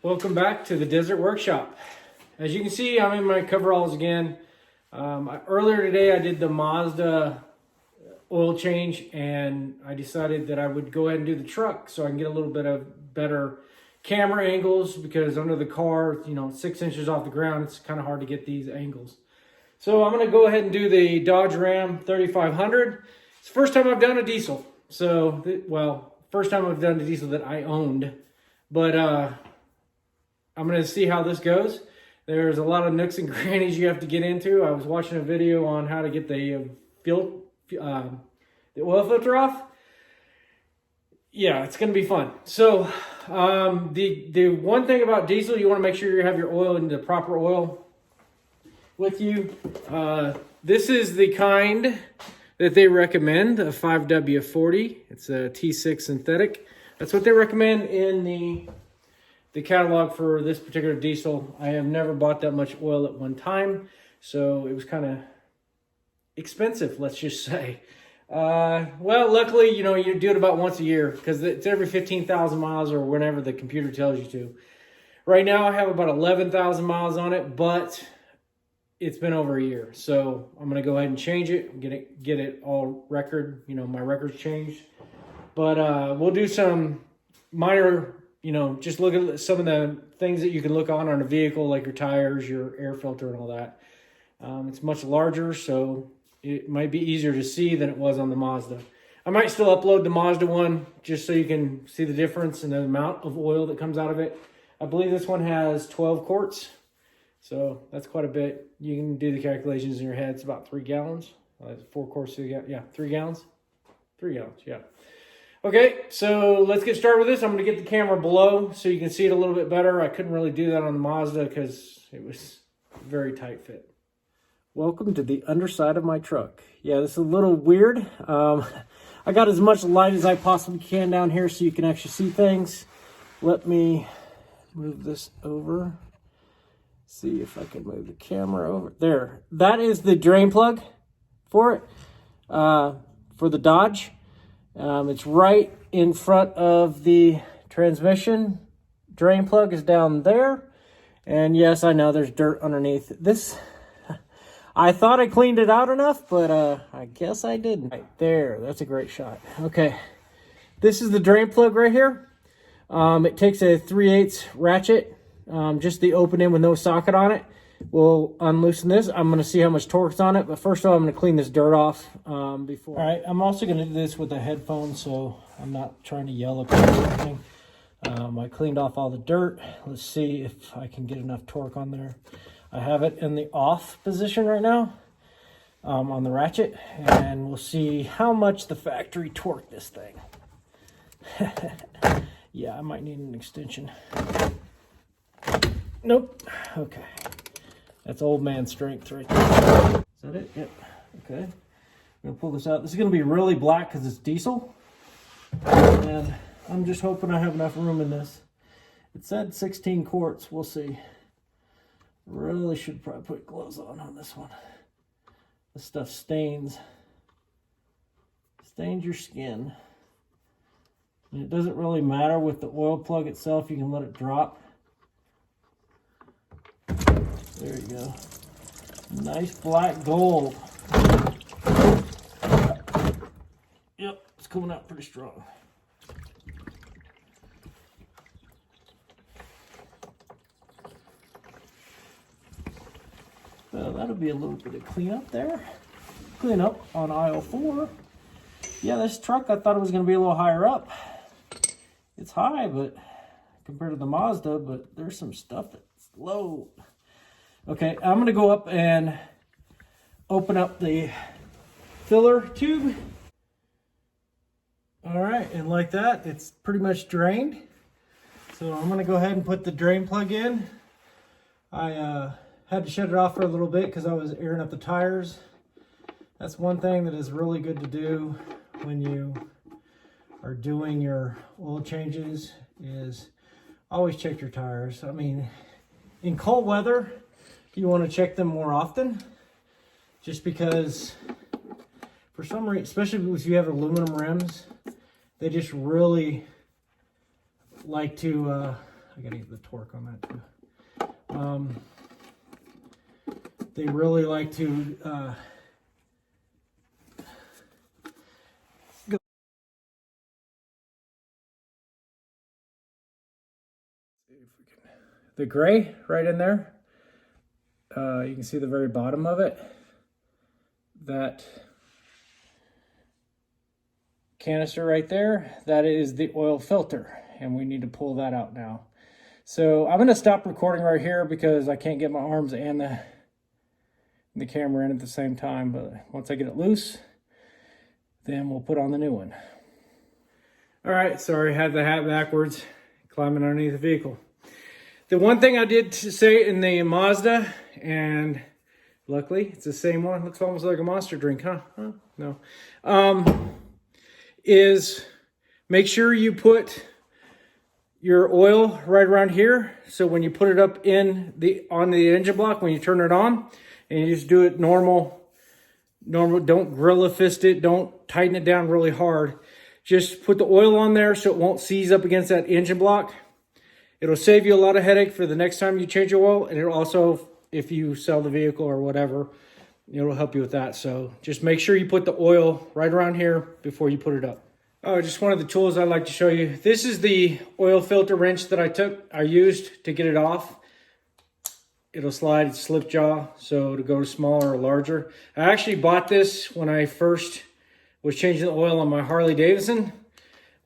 Welcome back to the Desert Workshop. As you can see, I'm in my coveralls again. Earlier today I did the Mazda oil change, and I decided that I would go ahead and do the truck so I can get a little bit of better camera angles, because under the car, 6 inches off the ground, it's kind of hard to get these angles. So I'm going to go ahead and do the Dodge Ram 3500. It's the first time I've done a diesel. First time I've done a diesel that I owned. But I'm going to see how this goes. There's a lot of nooks and crannies you have to get into. I was watching a video on how to get the oil filter off. Yeah, it's going to be fun. So the one thing about diesel, you want to make sure you have your oil in the proper oil with you. This is the kind that they recommend, a 5W40. It's a T6 synthetic. That's what they recommend in the catalog for this particular diesel. I have never bought that much oil at one time, so it was kind of expensive, let's just say. Well, luckily, you do it about once a year, because it's every 15,000 miles or whenever the computer tells you to. Right now, I have about 11,000 miles on it, but it's been over a year. So I'm going to go ahead and change it, get it all record, my record's changed. But we'll do some minor, just look at some of the things that you can look on a vehicle, like your tires, your air filter, and all that. It's much larger, so it might be easier to see than it was on the Mazda. I might still upload the Mazda one just so you can see the difference in the amount of oil that comes out of it. I believe this one has 12 quarts, so that's quite a bit. You can do the calculations in your head. It's about 3 gallons. 4 quarts to the, yeah, 3 gallons. 3 gallons, yeah. Okay, so let's get started with this. I'm going to get the camera below so you can see it a little bit better. I couldn't really do that on the Mazda because it was very tight fit. Welcome to the underside of my truck. Yeah, this is a little weird. I got as much light as I possibly can down here so you can actually see things. Let me move this over. See if I can move the camera over. There. That is the drain plug for it, for the Dodge. It's right in front of the transmission. Drain plug is down there. And yes, I know there's dirt underneath this. I thought I cleaned it out enough, but I guess I didn't. Right there, that's a great shot. Okay, this is the drain plug right here. It takes a 3/8 ratchet, just the open end with no socket on it. We'll unloosen this. I'm going to see how much torque's on it, but first of all, I'm going to clean this dirt off before. All right, I'm also going to do this with a headphone, so I'm not trying to yell up or anything. I cleaned off all the dirt. Let's see if I can get enough torque on there. I have it in the off position right now on the ratchet, and we'll see how much the factory torqued this thing. Yeah, I might need an extension. Nope. Okay. That's old man strength right there. Is that it? Yep. Okay. I'm going to pull this out. This is going to be really black because it's diesel. And I'm just hoping I have enough room in this. It said 16 quarts. We'll see. Really should probably put gloves on this one. This stuff stains your skin. And it doesn't really matter with the oil plug itself. You can let it drop. There you go. Nice black gold. Yep, it's coming out pretty strong. So that'll be a little bit of cleanup there. Clean up on aisle 4. Yeah, this truck, I thought it was going to be a little higher up. It's high, but compared to the Mazda, but there's some stuff that's low. Okay, I'm going to go up and open up the filler tube. All right, and like that, it's pretty much drained. So I'm going to go ahead and put the drain plug in. I had to shut it off for a little bit because I was airing up the tires. That's one thing that is really good to do when you are doing your oil changes, is always check your tires. I mean, in cold weather, you want to check them more often, just because for some reason, especially if you have aluminum rims, they just really like to I gotta get the torque on that too. They really like to go. See if we can. The gray right in there. You can see the very bottom of it. That canister right there, that is the oil filter, and we need to pull that out now. So I'm going to stop recording right here because I can't get my arms and the camera in at the same time, but once I get it loose, then we'll put on the new one. All right, sorry, had the hat backwards, climbing underneath the vehicle. The one thing I did say in the Mazda, and luckily it's the same one, looks almost like a Monster drink, huh? No. Is make sure you put your oil right around here. So when you put it up on the engine block, when you turn it on, and you just do it normal, don't gorilla fist it, don't tighten it down really hard. Just put the oil on there so it won't seize up against that engine block. It'll save you a lot of headache for the next time you change your oil, and it'll also, if you sell the vehicle or whatever, it'll help you with that. So just make sure you put the oil right around here before you put it up. Oh, just one of the tools I'd like to show you. This is the oil filter wrench that I used to get it off. It'll slide, it's slip jaw, so to go to smaller or larger. I actually bought this when I first was changing the oil on my Harley Davidson.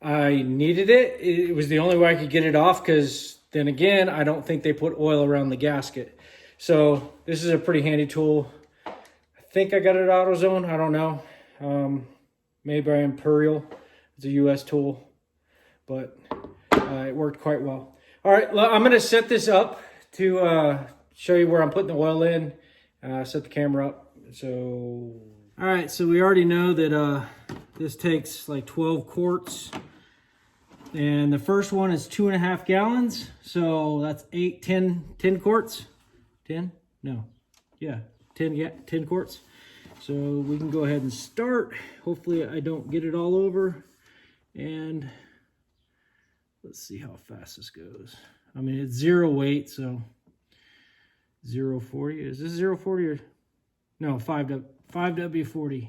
I needed it. It was the only way I could get it off because then again, I don't think they put oil around the gasket. So this is a pretty handy tool. I think I got it at AutoZone. I don't know. Made by Imperial. It's a US tool, but it worked quite well. All right, I'm going to set this up to show you where I'm putting the oil in. Set the camera up. So, all right, so we already know that this takes like 12 quarts. And the first one is 2.5 gallons. So that's 10 quarts. 10? No. Yeah, 10 quarts. So we can go ahead and start. Hopefully I don't get it all over. And let's see how fast this goes. I mean, it's 0 weight, so 0.40. Is this 0.40 or no? 5W40.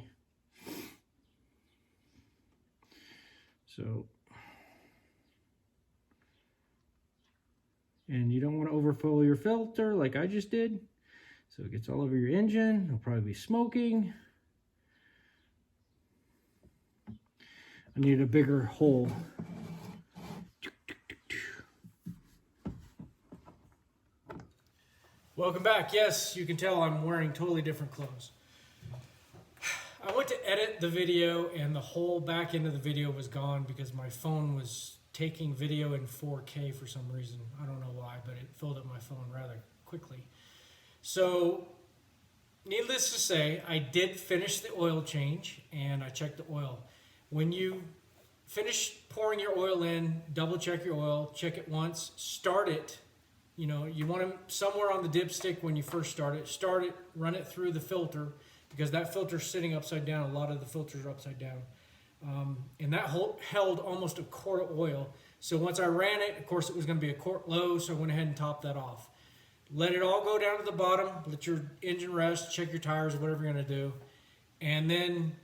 So, and you don't want to overfill your filter like I just did. So it gets all over your engine. It'll probably be smoking. I need a bigger hole. Welcome back. Yes, you can tell I'm wearing totally different clothes. I went to edit the video and the whole back end of the video was gone because my phone was taking video in 4K for some reason. I don't know why, but it filled up my phone rather quickly. So, needless to say, I did finish the oil change and I checked the oil. When you finish pouring your oil in, double check your oil, check it once, start it. You know, you want to somewhere on the dipstick when you first start it, run it through the filter because that filter's sitting upside down. A lot of the filters are upside down. And that held almost a quart of oil. So once I ran it, of course it was going to be a quart low, so I went ahead and topped that off. Let it all go down to the bottom, let your engine rest, check your tires, whatever you're going to do, and then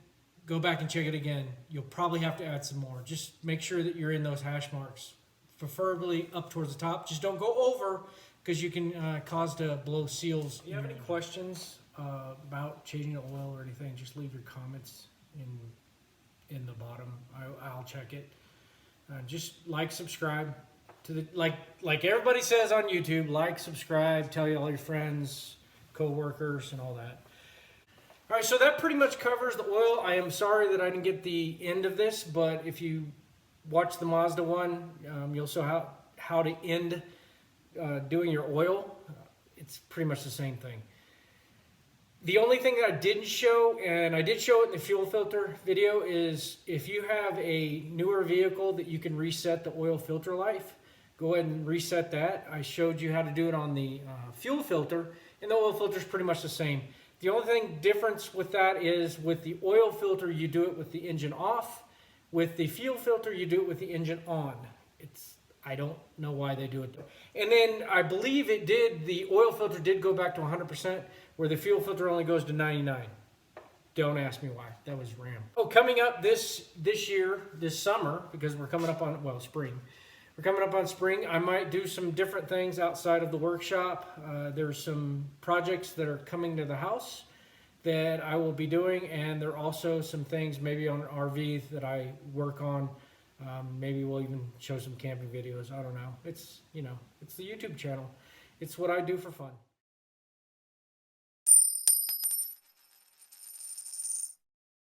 go back and check it again. You'll probably have to add some more. Just make sure that you're in those hash marks, preferably up towards the top. Just don't go over because you can cause to blow seals. If you have any questions about changing the oil or anything, just leave your comments in the bottom. I'll check it. Just like, subscribe to the like everybody says on YouTube. Like, subscribe, tell all your friends, co-workers, and all that. All right, so that pretty much covers the oil. I am sorry that I didn't get the end of this, but if you watch the Mazda one, you'll see how to end doing your oil. It's pretty much the same thing. The only thing that I didn't show, and I did show it in the fuel filter video, is if you have a newer vehicle that you can reset the oil filter life, go ahead and reset that. I showed you how to do it on the fuel filter, and the oil filter is pretty much the same. The only difference with that is with the oil filter, you do it with the engine off. With the fuel filter, you do it with the engine on. It's I don't know why they do it. And then I believe the oil filter did go back to 100%, where the fuel filter only goes to 99. Don't ask me why. That was RAM. Oh, coming up this year, this summer, because we're coming up on, well, spring. We're coming up on spring. I might do some different things outside of the workshop. There's some projects that are coming to the house that I will be doing, and there are also some things maybe on RV that I work on. Maybe we'll even show some camping videos. I don't know. It's, you know, it's the YouTube channel. It's what I do for fun.